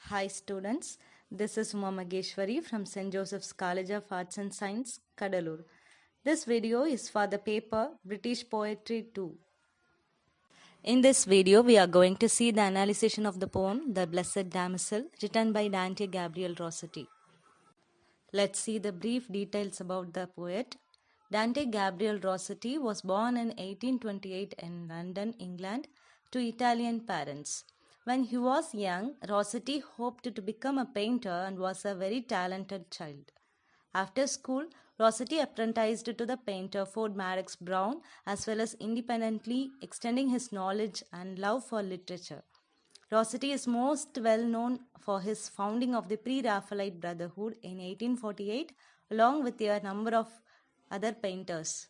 Hi students, this is Uma Mageshwari from St. Joseph's College of Arts and Science, Kadalur. This video is for the paper British Poetry 2. In this video, we are going to see the analysis of the poem The Blessed Damsel written by Dante Gabriel Rossetti. Let's see the brief details about the poet. Dante Gabriel Rossetti was born in 1828 in London, England, to Italian parents. When he was young, Rossetti hoped to become a painter and was a very talented child. After school, Rossetti apprenticed to the painter Ford Madox Brown as well as independently extending his knowledge and love for literature. Rossetti is most well known for his founding of the Pre-Raphaelite Brotherhood in 1848 along with a number of other painters.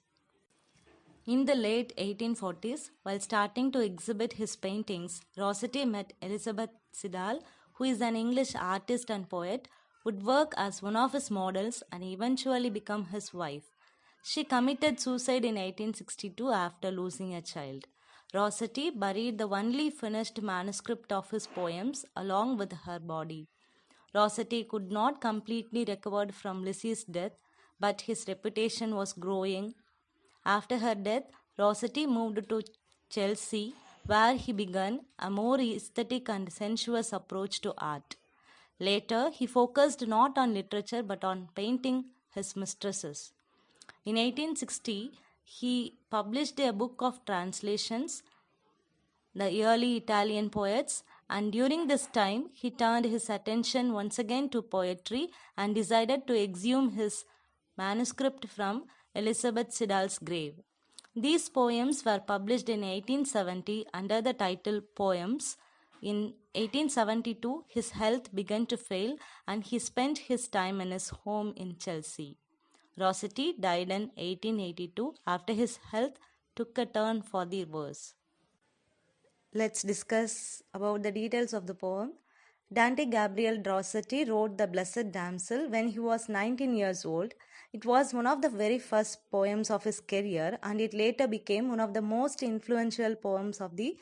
In the late 1840s, while starting to exhibit his paintings, Rossetti met Elizabeth Siddal, who is an English artist and poet, would work as one of his models and eventually become his wife. She committed suicide in 1862 after losing a child. Rossetti buried the only finished manuscript of his poems along with her body. Rossetti could not completely recover from Lizzie's death, but his reputation was growing. After her death, Rossetti moved to Chelsea, where he began a more aesthetic and sensuous approach to art. Later, he focused not on literature but on painting his mistresses. In 1860, he published a book of translations, the early Italian poets, and during this time, he turned his attention once again to poetry and decided to exhume his manuscript from Elizabeth Siddal's grave. These poems were published in 1870 under the title Poems. In 1872, his health began to fail and he spent his time in his home in Chelsea. Rossetti died in 1882 after his health took a turn for the worse. Let's discuss about the details of the poem. Dante Gabriel Rossetti wrote The Blessed Damsel when he was 19 years old. It was one of the very first poems of his career and it later became one of the most influential poems of the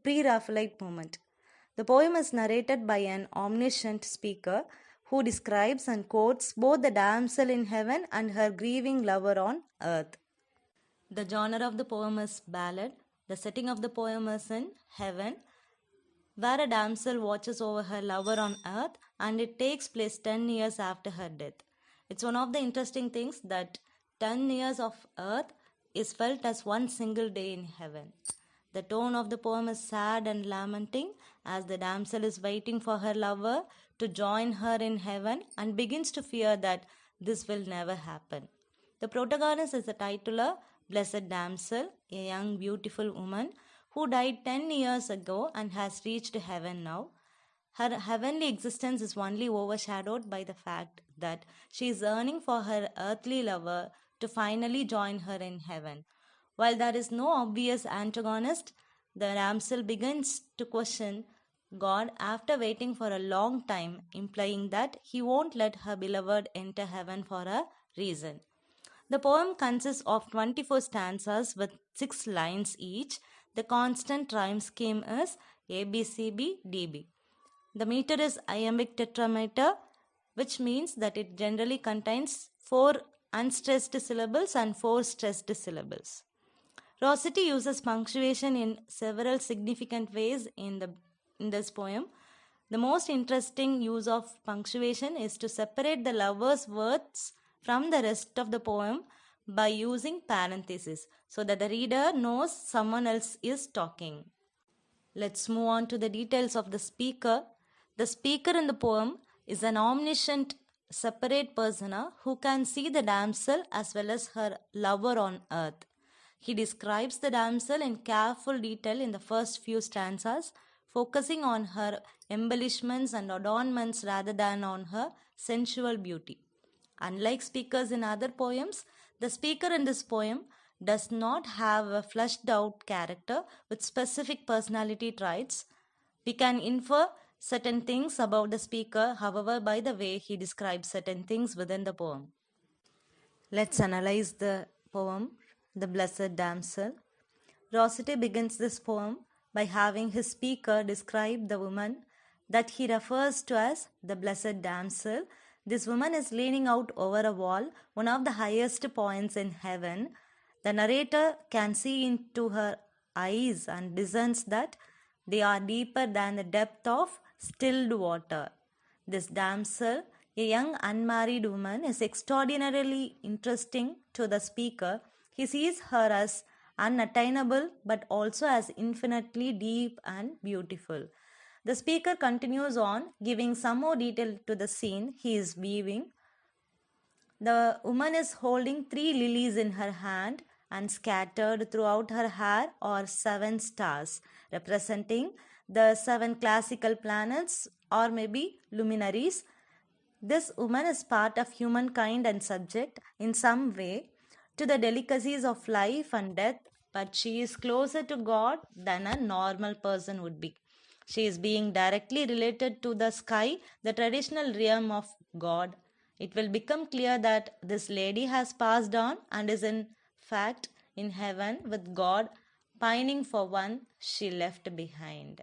pre-Raphaelite movement. The poem is narrated by an omniscient speaker who describes and quotes both the damsel in heaven and her grieving lover on earth. The genre of the poem is ballad. The setting of the poem is in heaven, where a damsel watches over her lover on earth, and it takes place 10 years after her death. It's one of the interesting things that 10 years of earth is felt as one single day in heaven. The tone of the poem is sad and lamenting as the damsel is waiting for her lover to join her in heaven and begins to fear that this will never happen. The protagonist is the titular Blessed Damsel, a young beautiful woman who died 10 years ago and has reached heaven now. Her heavenly existence is only overshadowed by the fact that she is yearning for her earthly lover to finally join her in heaven. While there is no obvious antagonist, the damsel begins to question God after waiting for a long time, implying that he won't let her beloved enter heaven for a reason. The poem consists of 24 stanzas with 6 lines each. The constant rhyme scheme is ABCB-DB. The meter is iambic tetrameter, which means that it generally contains 4 unstressed syllables and 4 stressed syllables. Rossetti uses punctuation in several significant ways in this poem. The most interesting use of punctuation is to separate the lover's words from the rest of the poem by using parentheses so that the reader knows someone else is talking. Let's move on to the details of the speaker. The speaker in the poem is an omniscient separate persona who can see the damsel as well as her lover on earth. He describes the damsel in careful detail in the first few stanzas, focusing on her embellishments and adornments rather than on her sensual beauty. Unlike speakers in other poems, the speaker in this poem does not have a fleshed out character with specific personality traits. We can infer certain things about the speaker, however, by the way he describes certain things within the poem. Let's analyze the poem, The Blessed Damsel. Rossetti begins this poem by having his speaker describe the woman that he refers to as the blessed damsel. This woman is leaning out over a wall, one of the highest points in heaven. The narrator can see into her eyes and discerns that they are deeper than the depth of stilled water. This damsel, a young unmarried woman, is extraordinarily interesting to the speaker. He sees her as unattainable but also as infinitely deep and beautiful. The speaker continues on, giving some more detail to the scene he is weaving. The woman is holding 3 lilies in her hand, and scattered throughout her hair are 7 stars, representing the 7 classical planets or maybe luminaries. This woman is part of humankind and subject in some way to the delicacies of life and death, but she is closer to God than a normal person would be. She is being directly related to the sky, the traditional realm of God. It will become clear that this lady has passed on and is in fact in heaven with God, pining for one she left behind.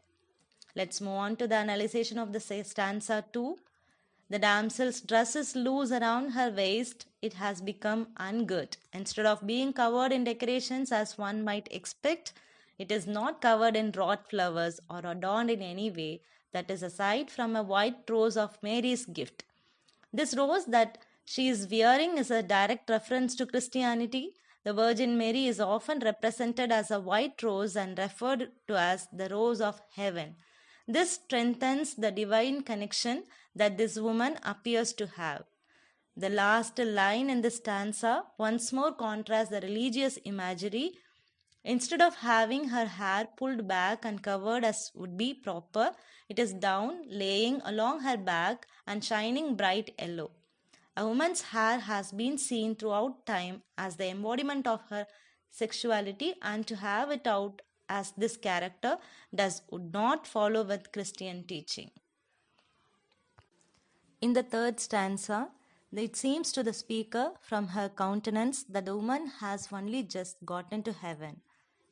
Let's move on to the analysis of the stanza 2. The damsel's dress is loose around her waist. It has become ungirt. Instead of being covered in decorations as one might expect, it is not covered in wrought flowers or adorned in any way that is aside from a white rose of Mary's gift. This rose that she is wearing is a direct reference to Christianity. The Virgin Mary is often represented as a white rose and referred to as the rose of heaven. This strengthens the divine connection that this woman appears to have. The last line in the stanza once more contrasts the religious imagery. Instead of having her hair pulled back and covered as would be proper, it is down, laying along her back and shining bright yellow. A woman's hair has been seen throughout time as the embodiment of her sexuality, and to have it out as this character would not follow with Christian teaching. In the third stanza, it seems to the speaker from her countenance that the woman has only just gotten to heaven.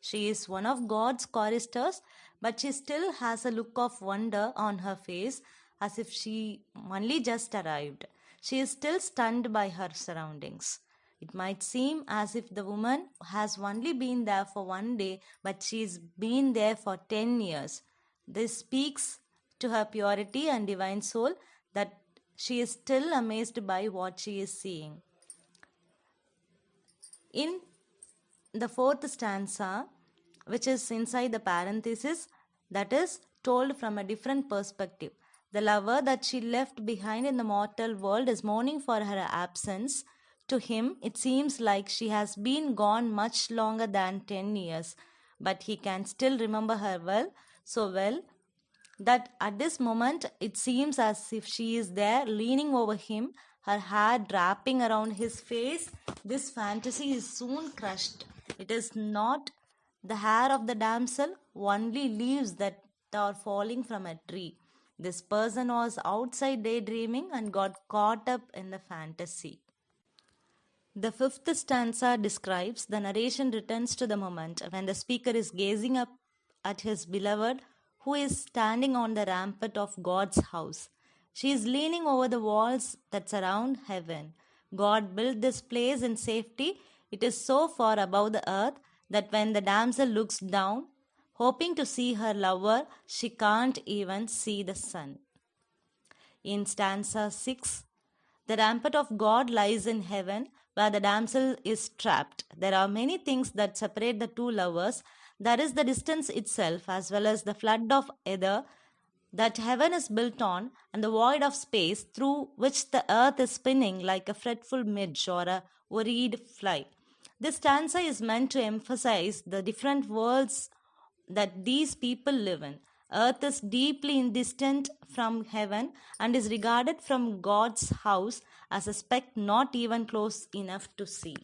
She is one of God's choristers, but she still has a look of wonder on her face as if she only just arrived. She is still stunned by her surroundings. It might seem as if the woman has only been there for one day, but she's been there for 10 years. This speaks to her purity and divine soul, that she is still amazed by what she is seeing. In the fourth stanza, which is inside the parenthesis, that is told from a different perspective. The lover that she left behind in the mortal world is mourning for her absence. To him, it seems like she has been gone much longer than 10 years, but he can still remember her well, so well that at this moment it seems as if she is there leaning over him, her hair draping around his face. This fantasy is soon crushed. It is not the hair of the damsel, only leaves that are falling from a tree. This person was outside daydreaming and got caught up in the fantasy. The fifth stanza describes the narration returns to the moment when the speaker is gazing up at his beloved, who is standing on the rampart of God's house. She is leaning over the walls that surround heaven. God built this place in safety. It is so far above the earth that when the damsel looks down, hoping to see her lover, she can't even see the sun. In stanza 6, the rampart of God lies in heaven, where the damsel is trapped. There are many things that separate the two lovers. There is the distance itself, as well as the flood of ether that heaven is built on, and the void of space through which the earth is spinning like a fretful midge or a worried fly. This stanza is meant to emphasize the different worlds that these people live in. Earth is deeply distant from heaven and is regarded from God's house as a speck not even close enough to see.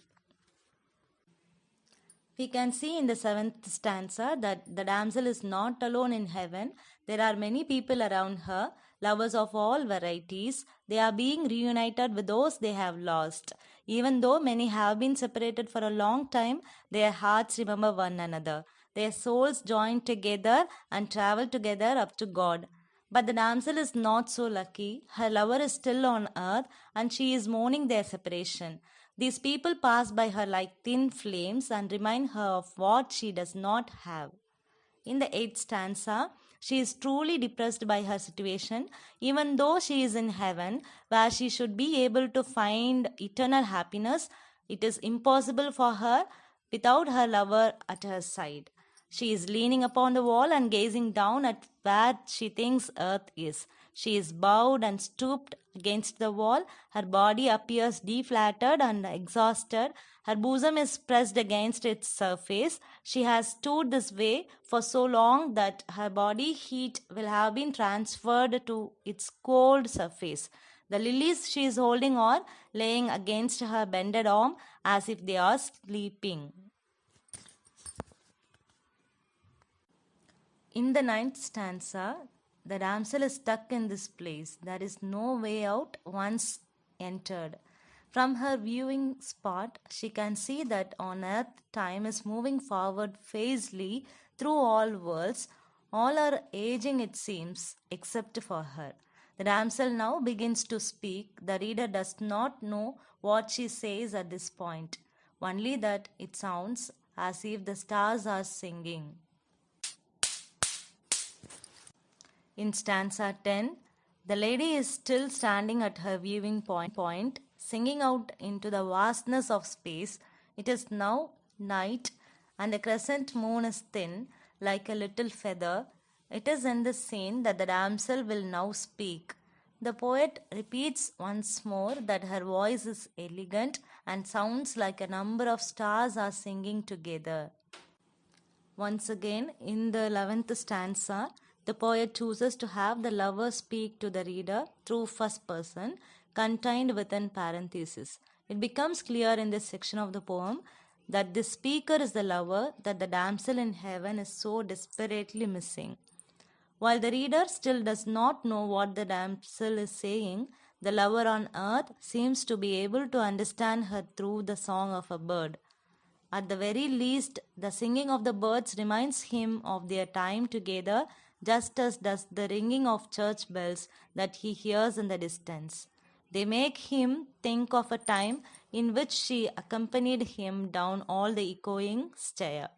We can see in the 7th stanza that the damsel is not alone in heaven. There are many people around her, lovers of all varieties. They are being reunited with those they have lost. Even though many have been separated for a long time, their hearts remember one another. Their souls join together and travel together up to God. But the damsel is not so lucky. Her lover is still on earth and she is mourning their separation. These people pass by her like thin flames and remind her of what she does not have. In the 8th stanza, she is truly depressed by her situation, even though she is in heaven, where she should be able to find eternal happiness. It is impossible for her without her lover at her side. She is leaning upon the wall and gazing down at where she thinks earth is. She is bowed and stooped against the wall. Her body appears deflated and exhausted. Her bosom is pressed against its surface. She has stood this way for so long that her body heat will have been transferred to its cold surface. The lilies she is holding are laying against her bended arm as if they are sleeping. In the 9th stanza, the damsel is stuck in this place. There is no way out once entered. From her viewing spot, she can see that on earth time is moving forward fazedly through all worlds. All are aging, it seems, except for her. The damsel now begins to speak. The reader does not know what she says at this point, only that it sounds as if the stars are singing. In stanza 10, the lady is still standing at her viewing point, singing out into the vastness of space. It is now night, and the crescent moon is thin, like a little feather. It is in this scene that the damsel will now speak. The poet repeats once more that her voice is elegant and sounds like a number of stars are singing together. Once again, in the 11th stanza, the poet chooses to have the lover speak to the reader through first person, contained within parentheses. It becomes clear in this section of the poem that this speaker is the lover that the damsel in heaven is so desperately missing. While the reader still does not know what the damsel is saying, the lover on earth seems to be able to understand her through the song of a bird. At the very least, the singing of the birds reminds him of their time together, just as does the ringing of church bells that he hears in the distance. They make him think of a time in which she accompanied him down all the echoing stair.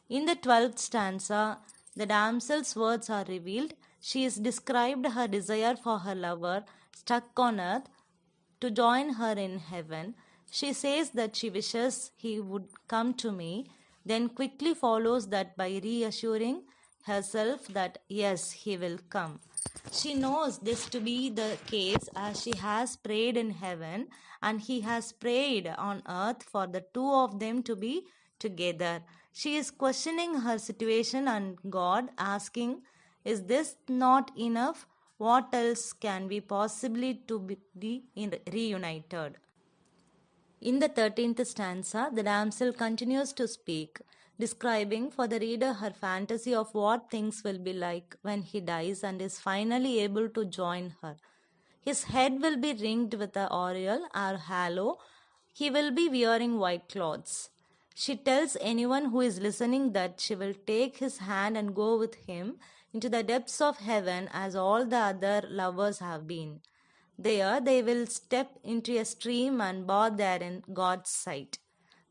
In the 12th stanza, the damsel's words are revealed. She has described her desire for her lover, stuck on earth, to join her in heaven. She says that she wishes he would come to me, then quickly follows that by reassuring herself that yes, he will come. She knows this to be the case as she has prayed in heaven and he has prayed on earth for the two of them to be together. She is questioning her situation and God, asking, is this not enough? What else can we possibly to be reunited? In the 13th stanza, the damsel continues to speak, describing for the reader her fantasy of what things will be like when he dies and is finally able to join her. His head will be ringed with an aureole or halo. He will be wearing white clothes. She tells anyone who is listening that she will take his hand and go with him into the depths of heaven as all the other lovers have been. There they will step into a stream and bathe there in God's sight.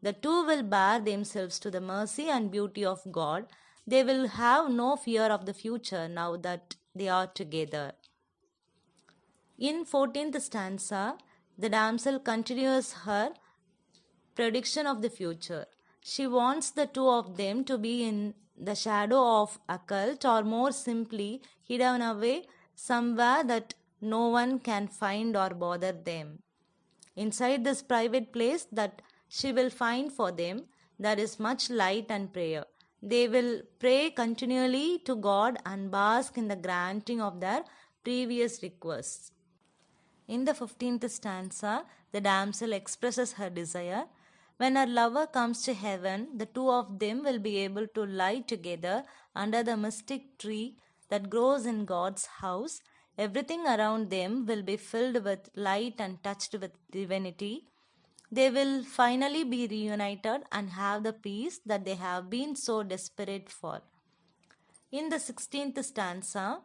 The two will bear themselves to the mercy and beauty of God. They will have no fear of the future now that they are together. In 14th stanza, the damsel continues her prediction of the future. She wants the two of them to be in the shadow of a cult, or more simply, hidden away somewhere that no one can find or bother them. Inside this private place that she will find for them, there is much light and prayer. They will pray continually to God and bask in the granting of their previous requests. In the 15th stanza, the damsel expresses her desire. When her lover comes to heaven, the two of them will be able to lie together under the mystic tree that grows in God's house. Everything around them will be filled with light and touched with divinity. They will finally be reunited and have the peace that they have been so desperate for. In the 16th stanza,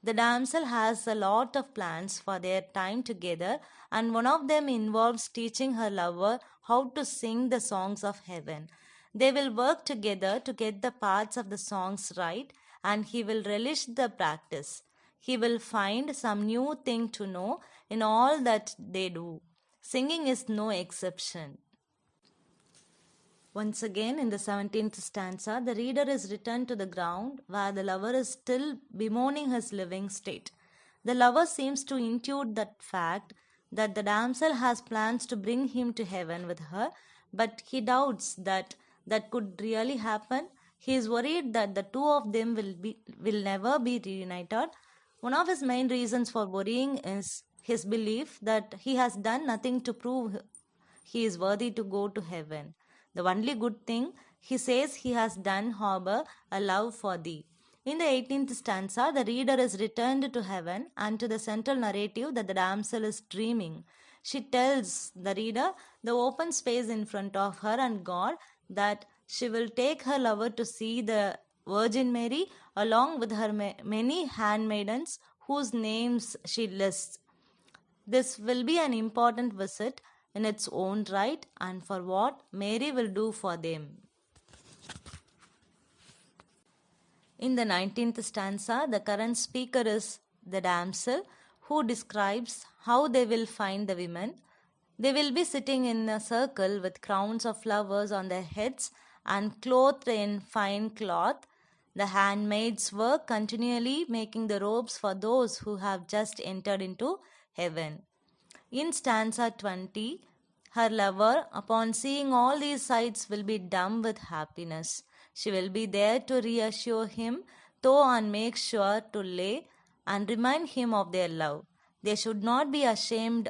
The damsel has a lot of plans for their time together, and one of them involves teaching her lover how to sing the songs of heaven. They will work together to get the parts of the songs right, and he will relish the practice. He will find some new thing to know in all that they do. Singing is no exception. Once again, in the 17th stanza, the reader is returned to the ground where the lover is still bemoaning his living state. The lover seems to intuit that fact that the damsel has plans to bring him to heaven with her, but he doubts that that could really happen. He is worried that the two of them will never be reunited. One of his main reasons for worrying is his belief that he has done nothing to prove he is worthy to go to heaven. The only good thing he says he has done harbor a love for thee. In the 18th stanza, the reader is returned to heaven and to the central narrative that the damsel is dreaming. She tells the reader the open space in front of her and God that she will take her lover to see the Virgin Mary along with her many handmaidens whose names she lists. This will be an important visit in its own right and for what Mary will do for them. In the 19th stanza, the current speaker is the damsel who describes how they will find the women. They will be sitting in a circle with crowns of flowers on their heads and clothed in fine cloth. The handmaids work continually making the robes for those who have just entered into heaven. In stanza 20, her lover, upon seeing all these sights, will be dumb with happiness. She will be there to reassure him, though and make sure to lay and remind him of their love. They should not be ashamed,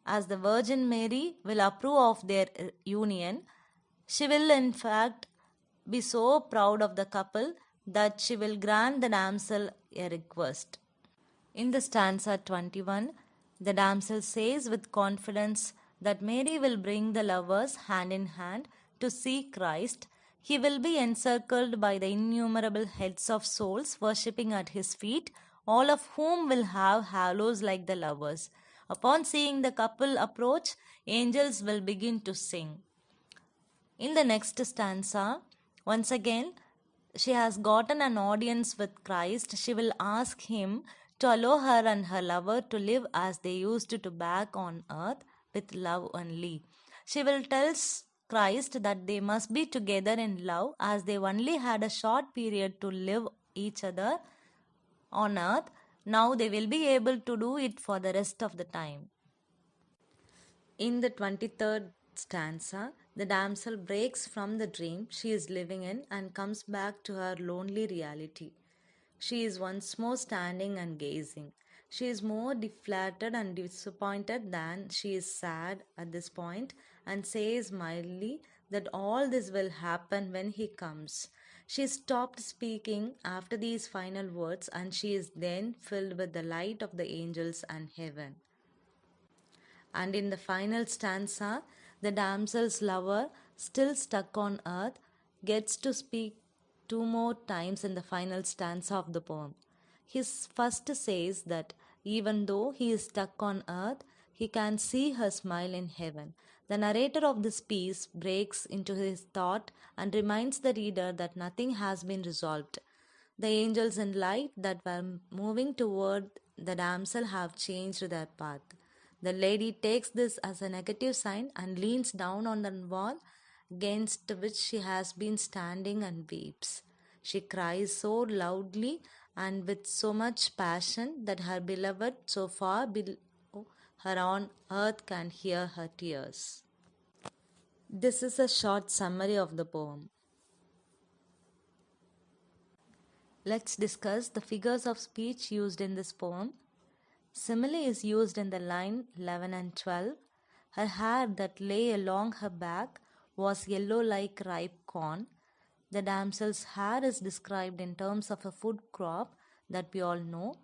as the Virgin Mary will approve of their union. She will, in fact, be so proud of the couple that she will grant the damsel a request. In the stanza 21, the damsel says with confidence that Mary will bring the lovers hand in hand to see Christ. He will be encircled by the innumerable heads of souls worshipping at his feet, all of whom will have halos like the lovers. Upon seeing the couple approach, angels will begin to sing. In the next stanza, once again, she has gotten an audience with Christ. She will ask him to allow her and her lover to live as they used to back on earth with love only. She will tell Christ that they must be together in love as they only had a short period to live each other on earth. Now they will be able to do it for the rest of the time. In the 23rd stanza, the damsel breaks from the dream she is living in and comes back to her lonely reality. She is once more standing and gazing. She is more deflated and disappointed than she is sad at this point and says mildly that all this will happen when he comes. She stopped speaking after these final words and she is then filled with the light of the angels and heaven. And in the final stanza, the damsel's lover, still stuck on earth, gets to speak two more times in the final stanza of the poem. He first says that even though he is stuck on earth, he can see her smile in heaven. The narrator of this piece breaks into his thought and reminds the reader that nothing has been resolved. The angels in light that were moving toward the damsel have changed their path. The lady takes this as a negative sign and leans down on the wall against which she has been standing and weeps. She cries so loudly and with so much passion that her beloved so far below her on earth can hear her tears. This is a short summary of the poem. Let's discuss the figures of speech used in this poem. Simile is used in the line 11 and 12. Her hair that lay along her back was yellow like ripe corn. The damsel's hair is described in terms of a food crop that we all know.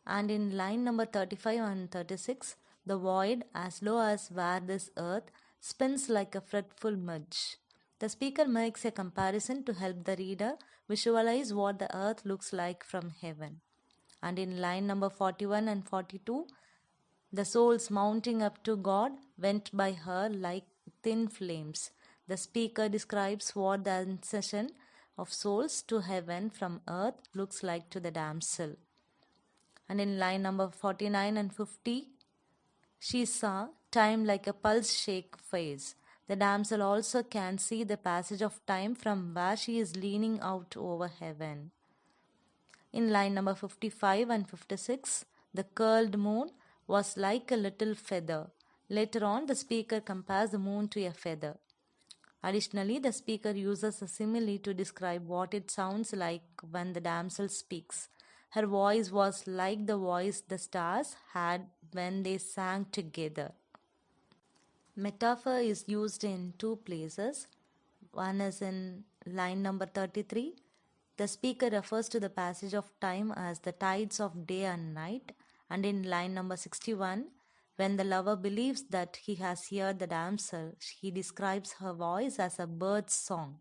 And in line number 35 and 36, the void as low as where this earth spins like a fretful midge. The speaker makes a comparison to help the reader visualize what the earth looks like from heaven. And in line number 41 and 42, the souls mounting up to God went by her like thin flames. The speaker describes what the ascension of souls to heaven from earth looks like to the damsel. And in line number 49 and 50, she saw time like a pulse shake phase. The damsel also can see the passage of time from where she is leaning out over heaven. In line number 55 and 56, the curled moon was like a little feather. Later on, the speaker compares the moon to a feather. Additionally, the speaker uses a simile to describe what it sounds like when the damsel speaks. Her voice was like the voice the stars had when they sang together. Metaphor is used in two places. One is in line number 33. The speaker refers to the passage of time as the tides of day and night. And in line number 61, when the lover believes that he has heard the damsel, he describes her voice as a bird's song.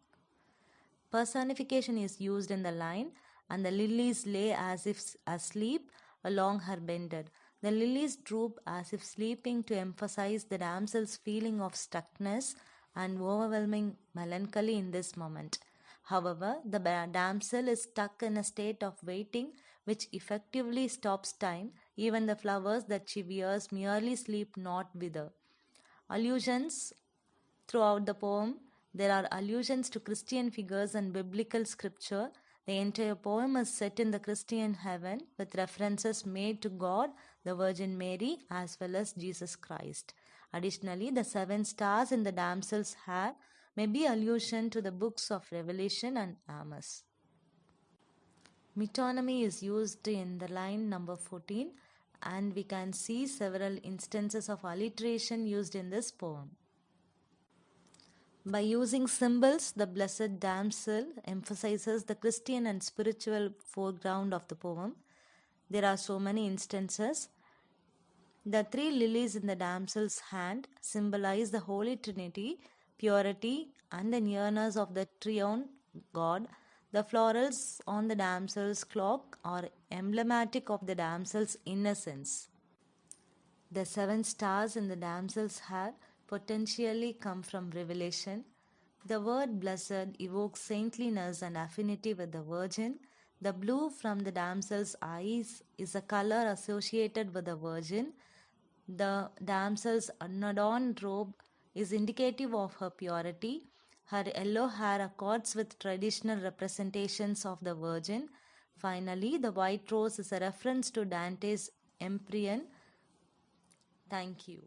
Personification is used in the line, and the lilies lay as if asleep along her bended. The lilies droop as if sleeping to emphasize the damsel's feeling of stuckness and overwhelming melancholy in this moment. However, the damsel is stuck in a state of waiting, which effectively stops time. Even the flowers that she wears merely sleep not wither. Allusions throughout the poem. There are allusions to Christian figures and biblical scripture. The entire poem is set in the Christian heaven with references made to God, the Virgin Mary, as well as Jesus Christ. Additionally, the 7 stars in the damsel's hair may be allusion to the books of Revelation and Amos. Metonymy is used in the line number 14, and we can see several instances of alliteration used in this poem. By using symbols, the Blessed Damsel emphasizes the Christian and spiritual foreground of the poem. There are so many instances. The 3 lilies in the damsel's hand symbolize the Holy Trinity, purity, and the nearness of the triune God. The florals on the damsel's cloak are emblematic of the damsel's innocence. The 7 stars in the damsel's hair potentially come from Revelation. The word blessed evokes saintliness and affinity with the Virgin. The blue from the damsel's eyes is a color associated with the Virgin. The damsel's unadorned robe is indicative of her purity. Her yellow hair accords with traditional representations of the Virgin. Finally, the white rose is a reference to Dante's Empyrean. Thank you.